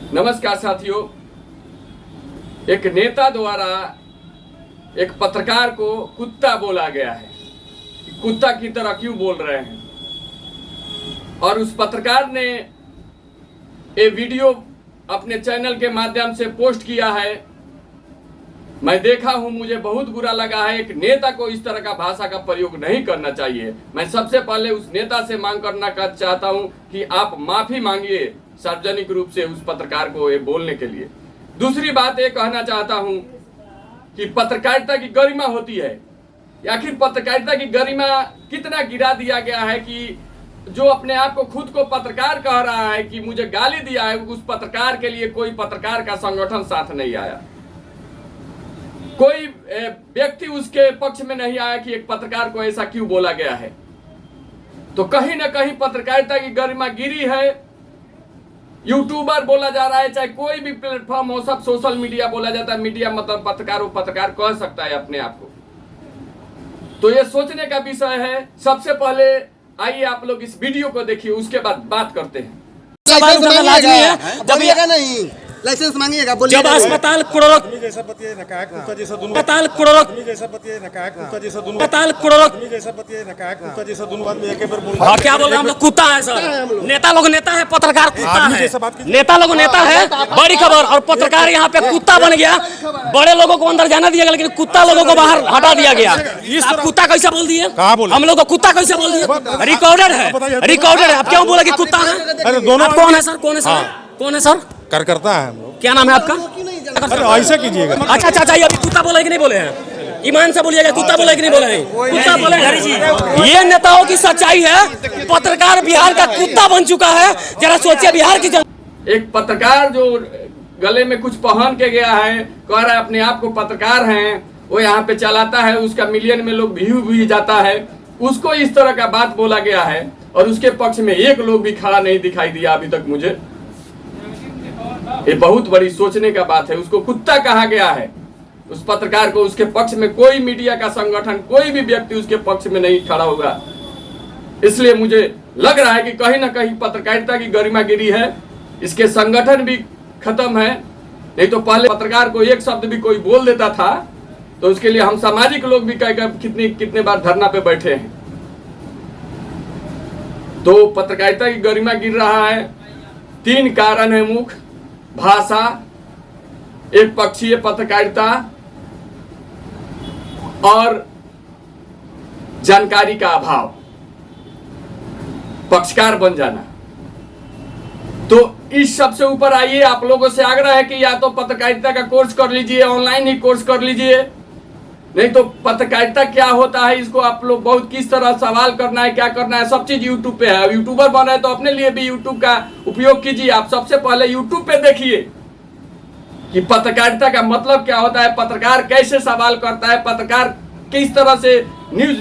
नमस्कार साथियों। एक नेता द्वारा एक पत्रकार को कुत्ता बोला गया है। कुत्ता की तरह क्यों बोल रहे हैं? और उस पत्रकार ने ये वीडियो अपने चैनल के माध्यम से पोस्ट किया है। मैं देखा हूं, मुझे बहुत बुरा लगा है। एक नेता को इस तरह का भाषा का प्रयोग नहीं करना चाहिए। मैं सबसे पहले उस नेता से मांग करना चाहता हूं कि आप माफी मांगिए सार्वजनिक रूप से उस पत्रकार को ये बोलने के लिए। दूसरी बात ये कहना चाहता हूं कि पत्रकारिता की गरिमा होती है। आखिर पत्रकारिता की गरिमा कितना गिरा दिया गया है कि जो अपने आप को खुद को पत्रकार कह रहा है कि मुझे गाली दिया है, उस पत्रकार के लिए कोई पत्रकार का संगठन साथ नहीं आया, कोई व्यक्ति उसके पक्ष में नहीं आया कि एक पत्रकार को ऐसा क्यों बोला गया है। तो कहीं ना कहीं पत्रकारिता की गरिमा गिरी है। यूट्यूबर बोला जा रहा है, चाहे कोई भी प्लेटफॉर्म हो, सब सोशल मीडिया बोला जाता है। मीडिया मतलब पत्रकार, वो पत्रकार कह सकता है अपने आप को। तो ये सोचने का विषय है। सबसे पहले आइए आप लोग इस वीडियो को देखिए, उसके बाद बात करते हैं। लाइसेंस मांगिएगा, बोलिएगा नहीं, लाइसेंस मांगिएगा, बोलिएगा। जब अस्पताल करोड़ों जैसा बतिये नकाया कुत्ता जैसा दोनों अस्पताल करोड़ों जैसा बतिये नकाया कुत्ता जैसा दोनों अस्पताल करोड़ों जैसा बतिये नकाया कुत्ता जैसा दोनों आदमी एक बार बोल। हाँ, क्या बोल रहे हैं हम लोग? कुत्ता है सर। नेता लोग नेता है, पत्रकार कुत्ता आदमी जैसा बात है। कीजिए। नेता लोग नेता है, बड़ी खबर। और पत्रकार यहाँ पे कुत्ता बन गया। बड़े लोगों को अंदर जाना दिया गया, लेकिन कुत्ता लोगों को बाहर हटा दिया गया। आप कुत्ता कैसे बोल दिए? कहाँ बोले? हम लोग को कुत्ता कैसे बोल दिए? रिकॉर्डेड है, रिकॉर्डेड है। आप क्यों बोले कि कुत्ता है? अरे दोनों आप कौन है सर? कौन है सर? कौन है सर? कार्यकर्ता है हम लोग। क्या नाम है आपका? अरे ऐसे कीजिएगा। अच्छा अच्छा, ये अभी कुत्ता बोला कि नहीं बोले हैं? ईमान से बोलिएगा, कुत्ता बोला कि नहीं बोले हैं? कुत्ता बोले हैं। ये नेताओं की सच्चाई है। पत्रकार बिहार का कुत्ता बन चुका है। जरा सोचिए बिहार की एक पत्रकार जो गले में कुछ पहन के गया है, कह रहा है अपने आप को पत्रकार हैं, वो यहाँ पे चलाता है, उसका मिलियन में लोग व्यू भी जाता है, उसको इस तरह का बात बोला गया है। और उसके पक्ष में एक लोग भी खड़ा नहीं दिखाई दिया अभी तक मुझे। ये बहुत बड़ी सोचने का बात है। उसको कुत्ता कहा गया है, उस पत्रकार को। उसके पक्ष में कोई मीडिया का संगठन, कोई भी व्यक्ति उसके पक्ष में नहीं खड़ा होगा। इसलिए मुझे लग रहा है कि कहीं ना कहीं पत्रकारिता की गरिमा गिरी है। इसके संगठन भी खत्म है। नहीं तो पहले पत्रकार को एक शब्द भी कोई बोल देता था तो उसके लिए हम सामाजिक लोग भी कितने बार धरना पे बैठे हैं। तो पत्रकारिता की गरिमा गिर रहा है। 3 कारण है मुख्य: भाषा, एक पक्षीय पत्रकारिता और जानकारी का अभाव, पक्षकार बन जाना। तो इस सब से ऊपर आइए, आप लोगों से आग्रह है कि या तो पत्रकारिता का कोर्स कर लीजिए, ऑनलाइन ही कोर्स कर लीजिए। नहीं तो पत्रकारिता क्या होता है, इसको आप लोग बहुत किस तरह सवाल करना है, क्या करना है, सब चीज यूट्यूब पे है। यूट्यूबर बना है तो अपने लिए भी यूट्यूब का उपयोग कीजिए। आप सबसे पहले यूट्यूब पे देखिए कि पत्रकारिता का मतलब क्या होता है, पत्रकार कैसे सवाल करता है, पत्रकार किस तरह से न्यूज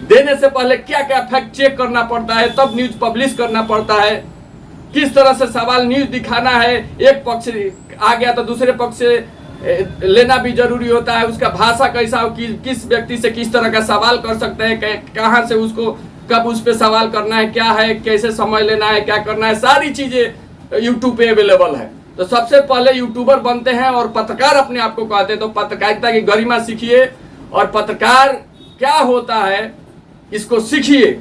देने से पहले क्या क्या फैक्ट चेक करना पड़ता है, तब न्यूज पब्लिश करना पड़ता है, किस तरह से सवाल न्यूज दिखाना है। एक पक्ष आ गया तो दूसरे पक्ष से लेना भी जरूरी होता है। उसका भाषा कैसा हो, किस व्यक्ति से किस तरह का सवाल कर सकते हैं, कहाँ से उसको कब उस पर सवाल करना है, क्या है, कैसे समय लेना है, क्या करना है, सारी चीजें यूट्यूब पे अवेलेबल है। तो सबसे पहले यूट्यूबर बनते हैं और पत्रकार अपने आप को कहते हैं। तो पत्रकारिता की गरिमा सीखिए और पत्रकार क्या होता है इसको सीखिए,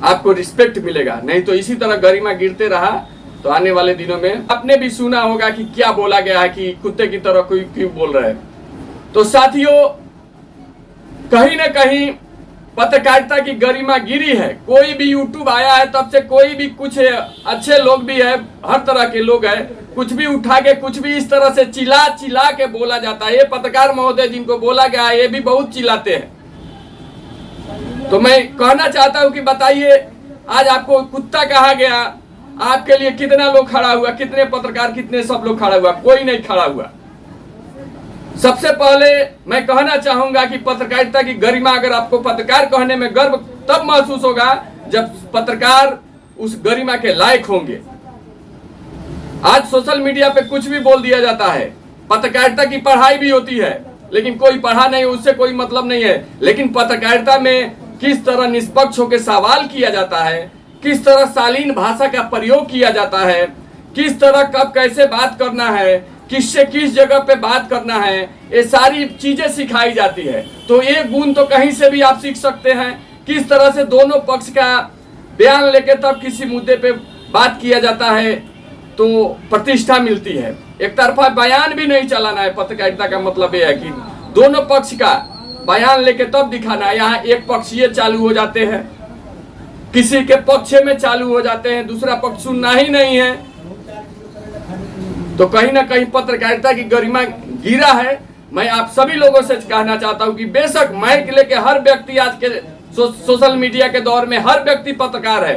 आपको रिस्पेक्ट मिलेगा। नहीं तो इसी तरह गरिमा गिरते रहा तो आने वाले दिनों में आपने भी सुना होगा कि क्या बोला गया है कि कुत्ते की तरह कोई क्यों बोल रहे हैं। तो साथियों, कहीं ना कहीं पत्रकारिता की गरिमा गिरी है। कोई भी यूट्यूब आया है तब से कोई भी, कुछ अच्छे लोग भी है, हर तरह के लोग हैं, कुछ भी उठा के कुछ भी इस तरह से चिल्ला चिल्ला के बोला जाता है। ये पत्रकार महोदय जिनको बोला गया है ये भी बहुत चिल्लाते हैं। तो मैं कहना चाहता हूं कि बताइए, आज आपको कुत्ता कहा गया, आपके लिए कितना लोग खड़ा हुआ, कितने पत्रकार, कितने सब लोग खड़ा हुआ? कोई नहीं खड़ा हुआ। सबसे पहले मैं कहना चाहूंगा कि पत्रकारिता की गरिमा, अगर आपको पत्रकार कहने में गर्व तब महसूस होगा जब पत्रकार उस गरिमा के लायक होंगे। आज सोशल मीडिया पे कुछ भी बोल दिया जाता है। पत्रकारिता की पढ़ाई भी होती है, लेकिन कोई पढ़ा नहीं, उससे कोई मतलब नहीं है। लेकिन पत्रकारिता में किस तरह निष्पक्ष होकर सवाल किया जाता है, किस तरह शालीन भाषा का प्रयोग किया जाता है, किस तरह कब कैसे बात करना है, किससे किस जगह पे बात करना है, ये सारी चीजें सिखाई जाती है। तो ये गुण तो कहीं से भी आप सीख सकते हैं। किस तरह से दोनों पक्ष का बयान लेके तब किसी मुद्दे पे बात किया जाता है तो प्रतिष्ठा मिलती है। एक तरफा बयान भी नहीं चलाना है। पत्रकारिता का मतलब यह है कि दोनों पक्ष का बयान लेके तब दिखाना है। यहाँ एक पक्षीय चालू हो जाते हैं, किसी के पक्ष में चालू हो जाते हैं, दूसरा पक्ष सुनना ही नहीं है, तो कहीं ना कहीं पत्रकारिता की गरिमा गिरा है। मैं आप सभी लोगों से कहना चाहता हूं कि बेशक माइक लेके हर व्यक्ति आज के सोशल मीडिया के दौर में हर व्यक्ति पत्रकार है।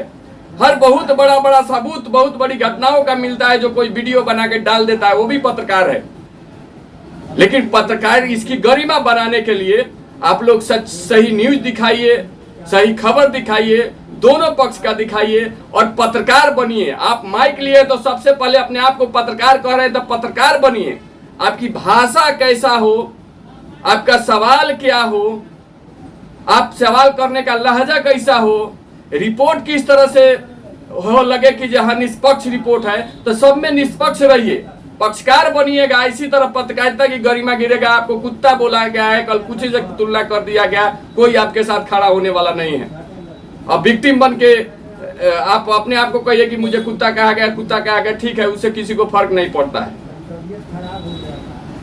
हर बहुत बड़ा बड़ा सबूत, बहुत बड़ी घटनाओं का मिलता है, जो कोई वीडियो बना के डाल देता है वो भी पत्रकार है। लेकिन पत्रकार इसकी गरिमा बनाने के लिए आप लोग सच सही न्यूज दिखाइए, सही खबर दिखाइए, दोनों पक्ष का दिखाइए और पत्रकार बनिए। आप माइक लिए तो सबसे पहले अपने आप को पत्रकार कह रहे हैं तो पत्रकार बनिए। आपकी भाषा कैसा हो, आपका सवाल क्या हो, आप सवाल करने का लहजा कैसा हो, रिपोर्ट किस तरह से हो, लगे कि जहां निष्पक्ष रिपोर्ट है तो सब में निष्पक्ष रहिए, पक्षकार बनिएगा। इसी तरह पत्रकारिता की गरिमा गिरेगा। आपको कुत्ता बोला गया है, कल कुछ से तुलना कर दिया गया, कोई आपके साथ खड़ा होने वाला नहीं है। अब विक्टिम बन के आप अपने आप को कहिए कि मुझे कुत्ता कहा गया, कुत्ता कहा गया, ठीक है, उससे किसी को फर्क नहीं पड़ता है।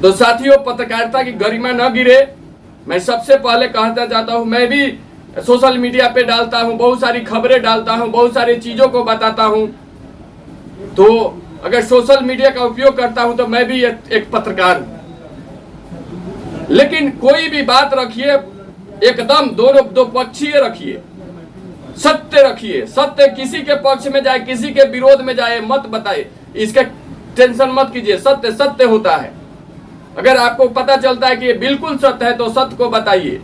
तो साथियों, पत्रकारिता की गरिमा न गिरे, मैं सबसे पहले कहना चाहता हूं, मैं भी सोशल मीडिया पे डालता हूं, बहुत सारी खबरें डालता हूं, बहुत सारी चीजों को बताता हूं। तो अगर सोशल मीडिया का उपयोग करता हूं तो मैं भी एक पत्रकार हूं। लेकिन कोई भी बात रखिए एकदम दो पक्षीय रखिए, सत्य रखिए। सत्य किसी के पक्ष में जाए, किसी के विरोध में जाए मत बताइए, इसका टेंशन मत कीजिए। सत्य सत्य होता है। अगर आपको पता चलता है कि ये बिल्कुल सत्य है तो सत्य को बताइए।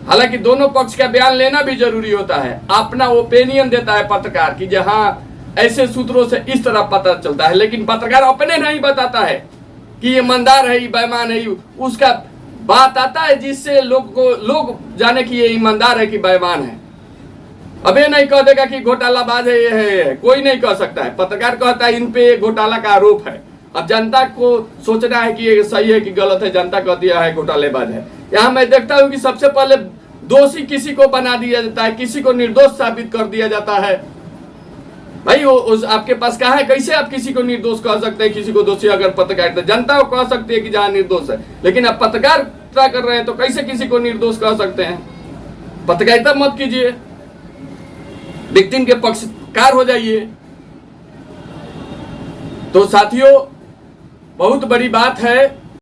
हालांकि दोनों पक्ष का बयान लेना भी जरूरी होता है। अपना ओपिनियन देता है पत्रकार कि जहां ऐसे सूत्रों से इस तरह पता चलता है, लेकिन पत्रकार अपने नहीं बताता है कि ये ईमानदार है, ये बेईमान है। उसका बात आता है जिससे लोग जाने कि ये ईमानदार है कि बेईमान है। अब ये नहीं कह देगा कि घोटालाबाज है, ये है, कोई नहीं कह सकता है। पत्रकार कहता है इन पे घोटाला का आरोप है। अब जनता को सोचना है कि ये सही है कि गलत है। जनता कहती है घोटालेबाज है। यहाँ मैं देखता हूँ कि सबसे पहले दोषी किसी को बना दिया जाता है, किसी को निर्दोष साबित कर दिया जाता है। भाई उस आपके पास कहा है, कैसे आप किसी को निर्दोष कह सकते हैं, किसी को दोषी? अगर पत्रकारिता जनता को कह सकती है कि जहाँ निर्दोष है, लेकिन आप पत्रकारिता कर रहे हैं तो कैसे किसी को निर्दोष कह सकते हैं? पत्रकारिता मत कीजिए, विक्टिम के पक्षकार हो जाइए। तो साथियों, बहुत बड़ी बात है